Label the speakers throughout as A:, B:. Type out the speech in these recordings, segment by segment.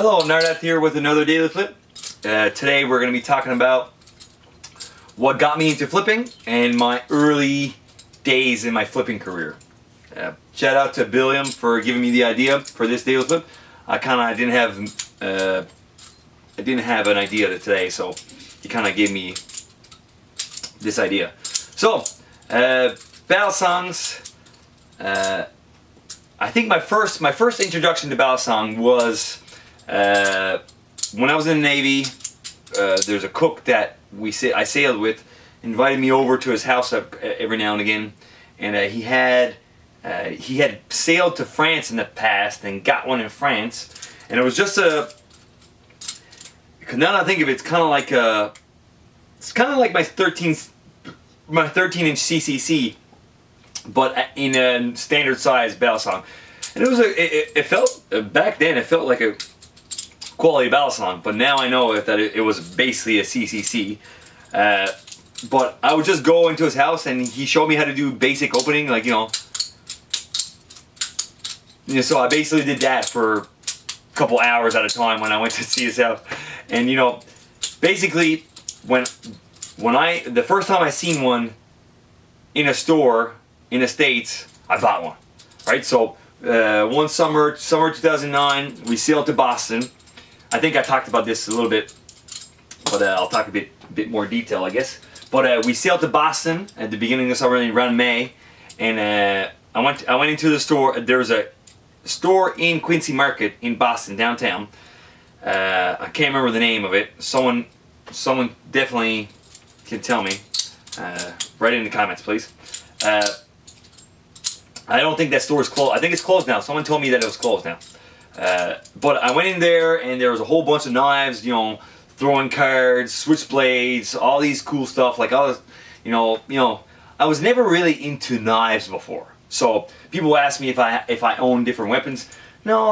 A: Hello, Nardat here with another Daily Flip. Today we're going to be talking about what got me into flipping and my early days in my flipping career. Shout out to Billiam for giving me the idea for this Daily Flip. I didn't have an idea today, so he kind of gave me this idea. So, battle songs. I think my first introduction to battle song was when I was in the Navy. There's a cook that I sailed with, invited me over to his house every now and again, and he had sailed to France in the past and got one in France, and it was just now that I think of it, it's kind of like my 13-inch CCC, but in a standard size battle song. And it felt back then, it felt like a quality battle song, but now I know that it was basically a CCC. But I would just go into his house and he showed me how to do basic opening, like, so I basically did that for a couple hours at a time when I went to see his house. And basically the first time I seen one in a store in the States, I bought one, right? So one summer 2009, we sailed to Boston. I think I talked about this a little bit, but I'll talk a bit more detail, I guess. But we sailed to Boston at the beginning of summer, around May, and I went into the store. There was a store in Quincy Market in Boston, downtown. I can't remember the name of it. Someone definitely can tell me. Write it in the comments, please. I don't think that store is closed. I think it's closed now. Someone told me that it was closed now. But I went in there and there was a whole bunch of knives, throwing cards, switchblades, all these cool stuff. Like I was never really into knives before. So people ask me if I own different weapons. No,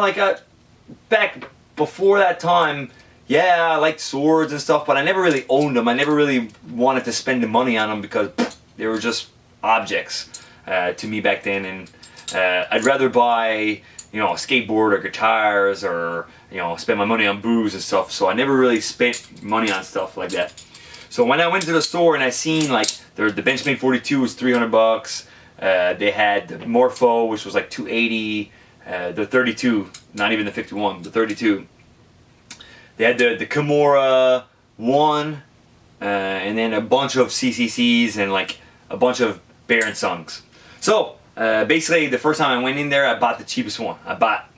A: back before that time, yeah, I liked swords and stuff, but I never really owned them. I never really wanted to spend the money on them because they were just objects to me back then, and I'd rather buy a skateboard or guitars, or spend my money on booze and stuff. So I never really spent money on stuff like that. So when I went to the store and I seen the Benchmade 42 was $300. They had the Morpho, which was like $280. The 32, not even the 51, the 32. They had the Kimura 1, and then a bunch of CCCs and a bunch of Baron songs. So basically, the first time I went in there, I bought the cheapest one. I bought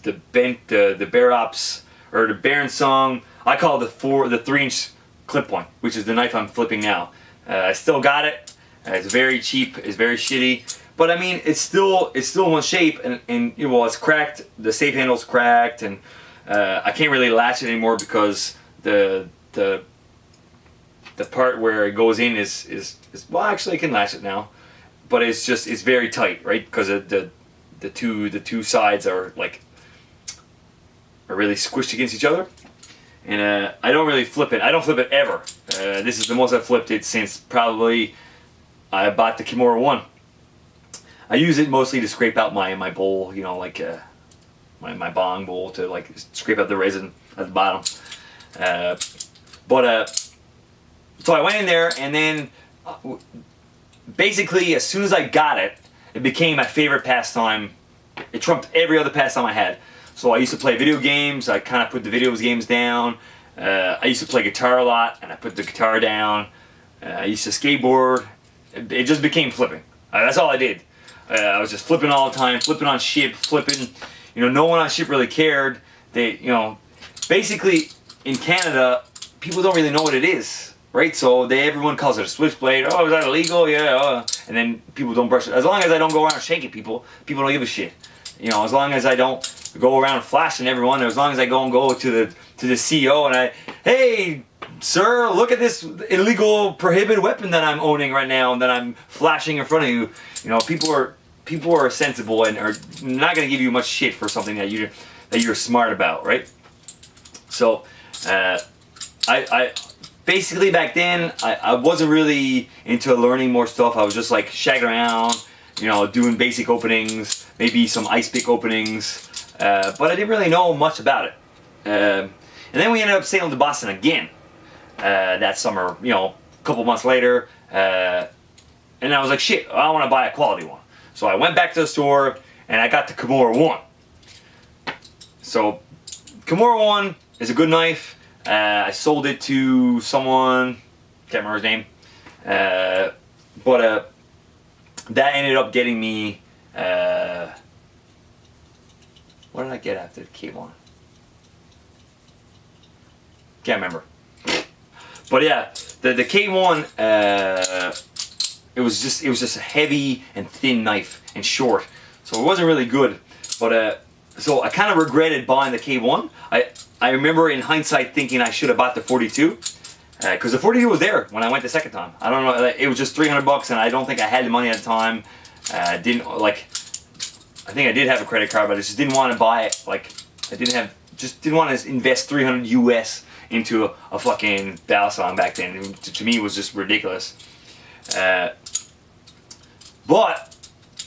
A: the Barops, or the Baron song. I call it the 3-inch clip point, which is the knife I'm flipping now. I still got it. It's very cheap. It's very shitty. But I mean, it's still one shape, and it's cracked. The safe handle's cracked, and I can't really latch it anymore because the part where it goes in is well, actually I can latch it now, but it's very tight, right? Because the two sides are really squished against each other, and I don't really flip it. I don't flip it ever. This is the most I've flipped it since probably I bought the Kimura 1. I use it mostly to scrape out my bowl, my bong bowl, to scrape out the resin at the bottom. So I went in there, and then basically as soon as I got it, it became my favorite pastime. It trumped every other pastime I had. So I used to play video games. I kind of put the video games down. I used to play guitar a lot, and I put the guitar down. I used to skateboard. It just became flipping. That's all I did. I was just flipping all the time, flipping on ship, flipping. No one on ship really cared. They, basically in Canada, people don't really know what it is, right? So everyone calls it a switchblade. Oh, is that illegal? Yeah. And then people don't brush it. As long as I don't go around shaking people don't give a shit. As long as I don't go around flashing everyone, as long as I go to the CEO and hey, sir, look at this illegal, prohibited weapon that I'm owning right now and that I'm flashing in front of you. People are sensible and are not going to give you much shit for something that you're smart about, right? So, I basically back then I wasn't really into learning more stuff. I was just shagging around, doing basic openings, maybe some ice pick openings, but I didn't really know much about it. And then we ended up sailing to Boston again that summer, you know, a couple months later. And I was like, shit, I want to buy a quality one. So I went back to the store and I got the Kimura 1. So Kimura 1 is a good knife. I sold it to someone, can't remember his name. But that ended up getting me, what did I get after the K1? Can't remember. But yeah, the K1, it was just a heavy and thin knife and short, so it wasn't really good. But so I kind of regretted buying the K1. I remember in hindsight thinking I should have bought the 42, because the 42 was there when I went the second time. I don't know, it was just $300, and I don't think I had the money at the time. Didn't like. I think I did have a credit card, but I just didn't want to buy it. Like, I didn't want to invest 300 US into a fucking Balisong back then. To me, it was just ridiculous. But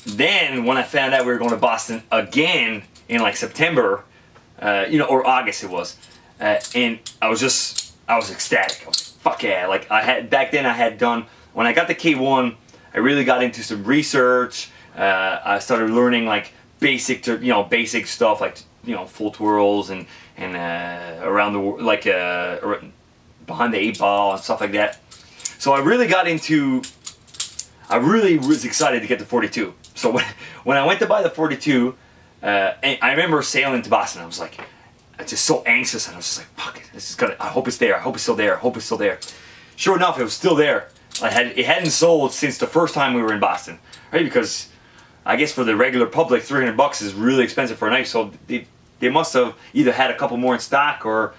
A: then when I found out we were going to Boston again in like September, you know, or August it was, and I was ecstatic. I was like, fuck yeah! Like back then I had done, when I got the K1, I really got into some research. I started learning like basic stuff, like, you know, full twirls and around the, like behind the 8-ball and stuff like that. So I really was excited to get the 42. So when I went to buy the 42, and I remember sailing to Boston, I was like, just so anxious, and I was just like, fuck it, this is gonna, I hope it's there, I hope it's still there, I hope it's still there. Sure enough, it was still there. It hadn't sold since the first time we were in Boston, right? Because I guess for the regular public, $300 is really expensive for a knife, so they must have either had a couple more in stock, or,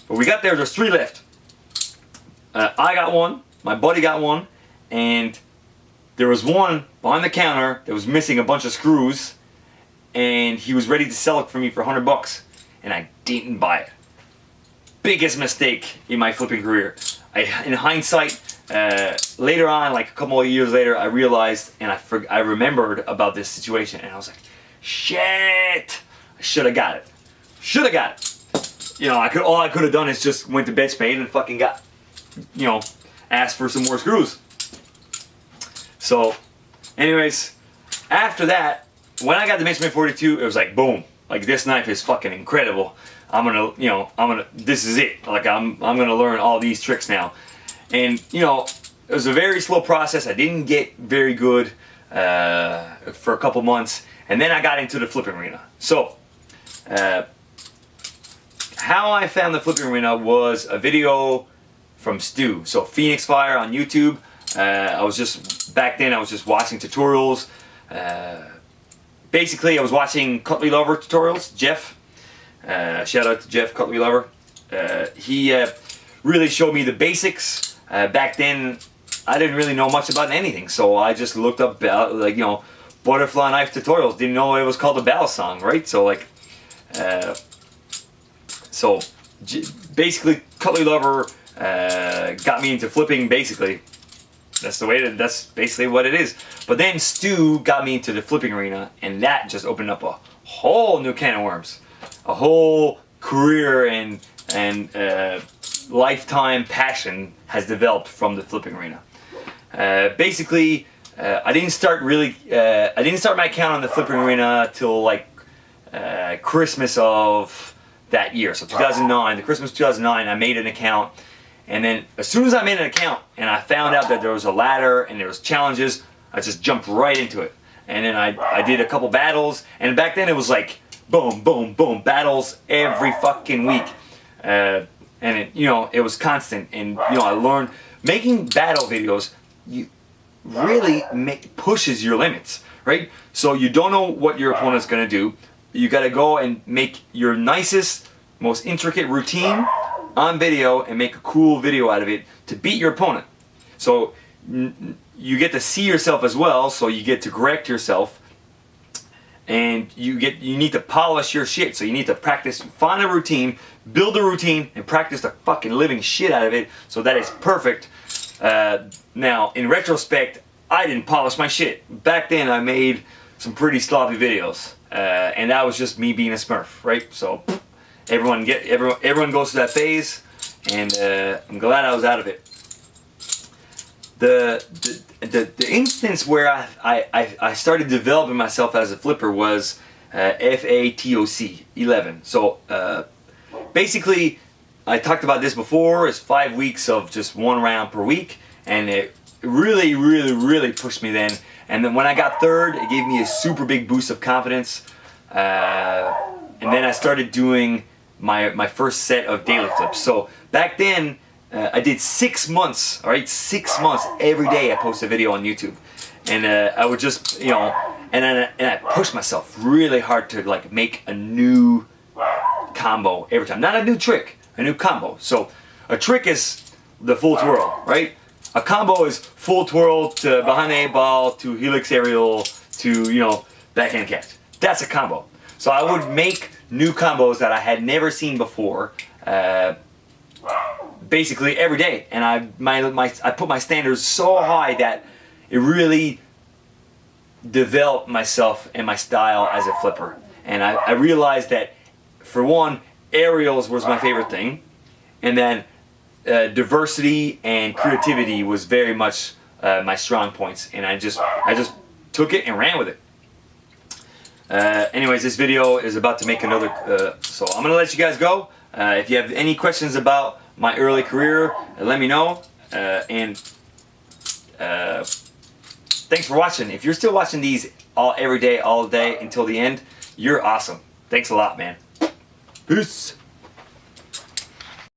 A: but we got there's 3 left. I got one, my buddy got one, and there was one behind the counter that was missing a bunch of screws, and he was ready to sell it for me for $100, and I didn't buy it. Biggest mistake in my flipping career. In hindsight, later on, like a couple of years later, I realized and I remembered about this situation, and I was like, shit, I should have got it. Should have got it. You know, all I could have done is just went to Benchmade and fucking got, you know, asked for some more screws. So, anyways, after that, when I got the Benchmade 42, it was like, boom, like this knife is fucking incredible. This is it. Like I'm gonna learn all these tricks now. And, you know, it was a very slow process. I didn't get very good for a couple months, and then I got into the flipping arena. So, how I found the flipping arena was a video from Stu. So Phoenix Fire on YouTube. Back then I was just watching tutorials. Basically, I was watching Cutlery Lover tutorials. Jeff, shout out to Jeff, Cutlery Lover. He really showed me the basics. Back then, I didn't really know much about anything, so I just looked up, like, you know, butterfly knife tutorials. Didn't know it was called a Balisong, right? So like, basically, Cutlery Lover got me into flipping. Basically, that's basically what it is. But then Stu got me into the flipping arena, and that just opened up a whole new can of worms, a whole career and lifetime passion has developed from the flipping arena. Basically, I didn't start my account on the flipping arena till like Christmas of that year. So 2009, the Christmas 2009, I made an account, and then as soon as I made an account and I found out that there was a ladder and there was challenges, I just jumped right into it. And then I did a couple battles, and back then it was like boom, boom, boom, battles every fucking week. And it, you know, it was constant, and you know, I learned making battle videos. You really pushes your limits, right? So you don't know what your opponent's gonna do. You gotta go and make your nicest, most intricate routine on video and make a cool video out of it to beat your opponent. So you get to see yourself as well, so you get to correct yourself, and you need to polish your shit. So you need to practice, find a routine, build a routine, and practice the fucking living shit out of it so that it's perfect. Now, in retrospect, I didn't polish my shit. Back then, I made some pretty sloppy videos, and that was just me being a smurf, right? So everyone goes through that phase, and I'm glad I was out of it. The instance where I started developing myself as a flipper was FATOC 11. So basically, I talked about this before. It's 5 weeks of just one round per week, and it really pushed me then. And then when I got third, it gave me a super big boost of confidence. And then I started doing my first set of daily flips. So back then, I did 6 months, all right, 6 months every day I post a video on YouTube. And I would just, you know, and I pushed myself really hard to like make a new combo every time. Not a new trick, a new combo. So a trick is the full twirl, right? A combo is full twirl to behind the 8-ball to helix aerial to, you know, backhand catch. That's a combo. So I would make new combos that I had never seen before, basically every day. And I put my standards so high that it really developed myself and my style as a flipper. And I realized that, for one, aerials was my favorite thing, and then diversity and creativity was very much my strong points. And I just took it and ran with it. Anyways, this video is about to make another, so I'm gonna let you guys go. If you have any questions about my early career, let me know. Thanks for watching. If you're still watching these every day, all day until the end, you're awesome. Thanks a lot, man. Peace.